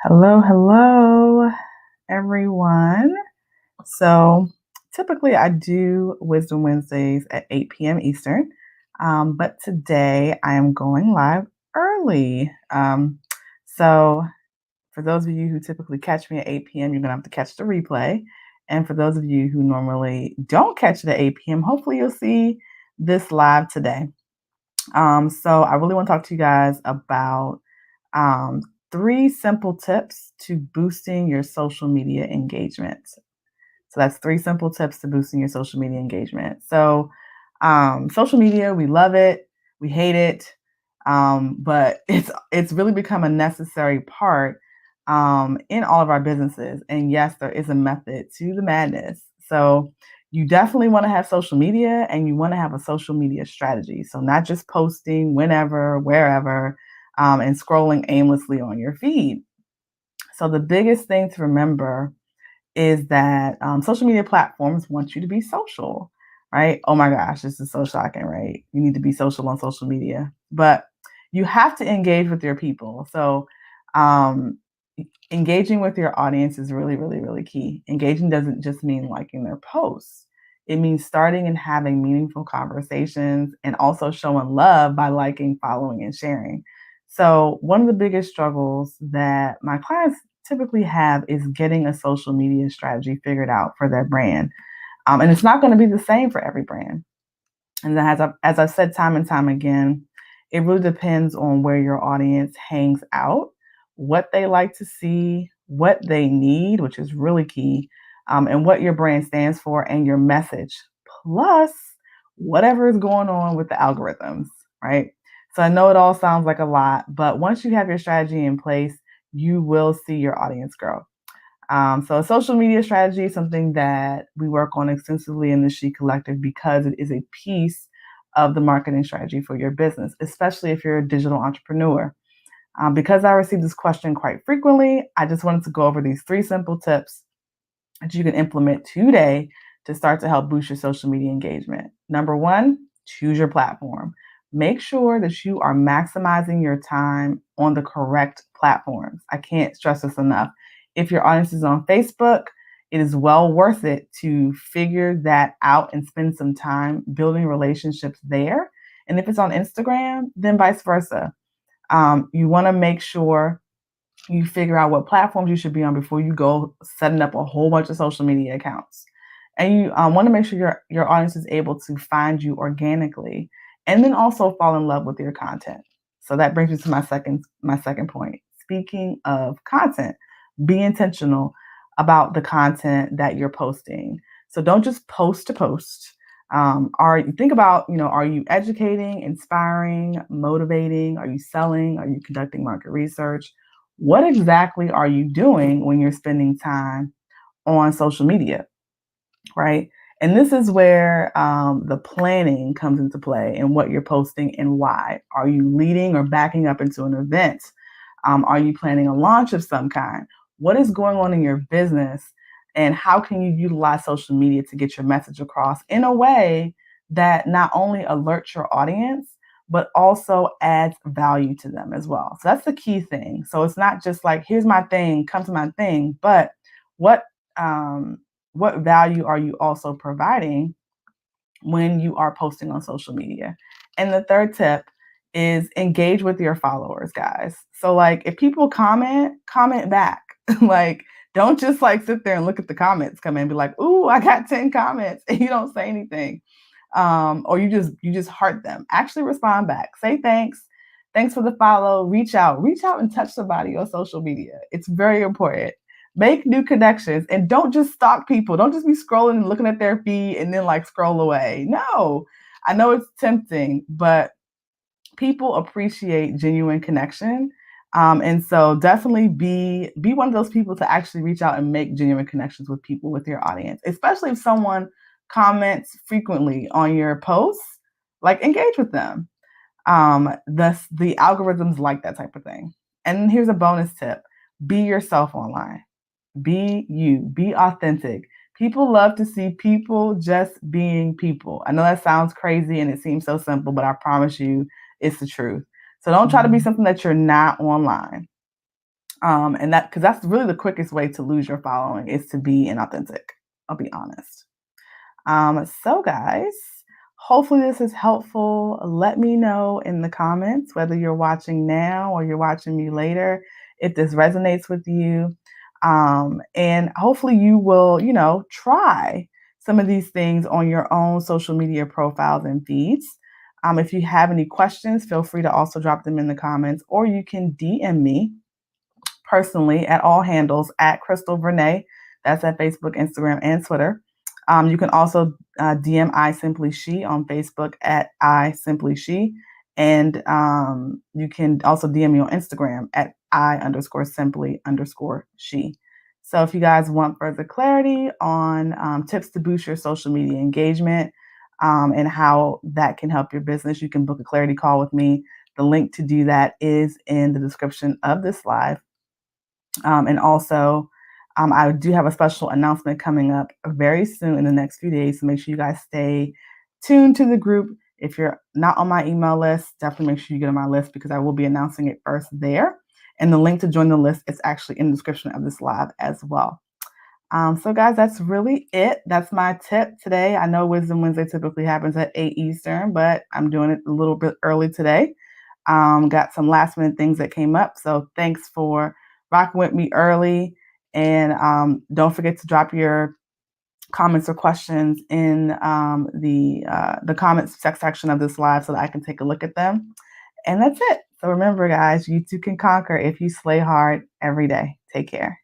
Hello, hello, everyone. So typically I do Wisdom Wednesdays at 8 p.m. Eastern, but today I am going live early. So for those of you who typically catch me at 8 p.m., you're going to have to catch the replay. And for those of you who normally don't catch it at 8 p.m., hopefully you'll see this live today. So I really want to talk to you guys about um, three simple tips to boosting your social media engagement. So that's three simple tips to boosting your social media engagement. So social media, we love it, we hate it, but it's really become a necessary part in all of our businesses. And yes, there is a method to the madness. So you definitely want to have social media, and you want to have a social media strategy. So not just posting whenever, wherever, and scrolling aimlessly on your feed. So the biggest thing to remember is that social media platforms want you to be social, right? Oh my gosh, this is so shocking, right? You need to be social on social media, but you have to engage with your people. So, um, engaging with your audience is really, really, really key. Engaging doesn't just mean liking their posts. It means starting and having meaningful conversations, and also showing love by liking, following, and sharing. So, one of the biggest struggles that my clients typically have is getting a social media strategy figured out for their brand. And it's not going to be the same for every brand. And as I've said time and time again, it really depends on where your audience hangs out, what they like to see, what they need, which is really key, and what your brand stands for and your message, plus whatever is going on with the algorithms, right? So I know it all sounds like a lot, but once you have your strategy in place, you will see your audience grow. So a social media strategy is something that we work on extensively in the She Collective, because it is a piece of the marketing strategy for your business, especially if you're a digital entrepreneur. Because I receive this question quite frequently, I just wanted to go over these three simple tips that you can implement today to start to help boost your social media engagement. Number one, choose your platform. Make sure that you are maximizing your time on the correct platforms. I can't stress this enough. If your audience is on Facebook, it is well worth it to figure that out and spend some time building relationships there. And if it's on Instagram, then vice versa. You want to make sure you figure out what platforms you should be on before you go setting up a whole bunch of social media accounts. And you want to make sure your audience is able to find you organically, and then also fall in love with your content. So that brings me to my second point. Speaking of content, be intentional about the content that you're posting. So don't just post to post. Are you think about, are you educating, inspiring, motivating? Are you selling? Are you conducting market research? What exactly are you doing when you're spending time on social media, right? And this is where the planning comes into play, and what you're posting and why. Are you leading or backing up into an event? Are you planning a launch of some kind? What is going on in your business? And how can you utilize social media to get your message across in a way that not only alerts your audience, but also adds value to them as well? So that's the key thing. So it's not just like, here's my thing, come to my thing, but what um, what value are you also providing when you are posting on social media? And the third tip is engage with your followers, guys. So like, if people comment back. Like, don't just like sit there and look at the comments come in and be like, "Ooh, I got 10 comments," and you don't say anything. Or you just heart them. Actually respond back. Say thanks. Thanks for the follow. Reach out and touch somebody on social media. It's very important. Make new connections, and don't just stalk people. Don't just be scrolling and looking at their feed and then like scroll away. No, I know it's tempting, but people appreciate genuine connection. And so definitely be one of those people to actually reach out and make genuine connections with people, with your audience, especially if someone comments frequently on your posts. Like, engage with them. The algorithms like that type of thing. And here's a bonus tip: be yourself online. Be you, be authentic. People love to see people just being people. I know that sounds crazy and it seems so simple, but I promise you it's the truth. So don't try to be something that you're not online. And that, because that's really the quickest way to lose your following is to be inauthentic. I'll be honest. So guys, hopefully this is helpful. Let me know in the comments whether you're watching now or you're watching me later, if this resonates with you. And hopefully you will, try some of these things on your own social media profiles and feeds. If you have any questions, feel free to also drop them in the comments, or you can DM me personally at all handles at Crystal Vernay. That's at Facebook, Instagram, and Twitter. You can also DM I Simply She on Facebook at I Simply She. And you can also DM me on Instagram at I_simply_she. So if you guys want further clarity on tips to boost your social media engagement and how that can help your business, you can book a clarity call with me. The link to do that is in the description of this live. And also, I do have a special announcement coming up very soon in the next few days. So make sure you guys stay tuned to the group. If you're not on my email list, definitely make sure you get on my list because I will be announcing it first there. And the link to join the list is actually in the description of this live as well. So guys, that's really it. That's my tip today. I know Wisdom Wednesday typically happens at 8 Eastern, but I'm doing it a little bit early today. Got some last minute things that came up. So thanks for rocking with me early. And don't forget to drop your comments or questions in the comments section of this live so that I can take a look at them. And that's it. So remember, guys, you too can conquer if you slay hard every day. Take care.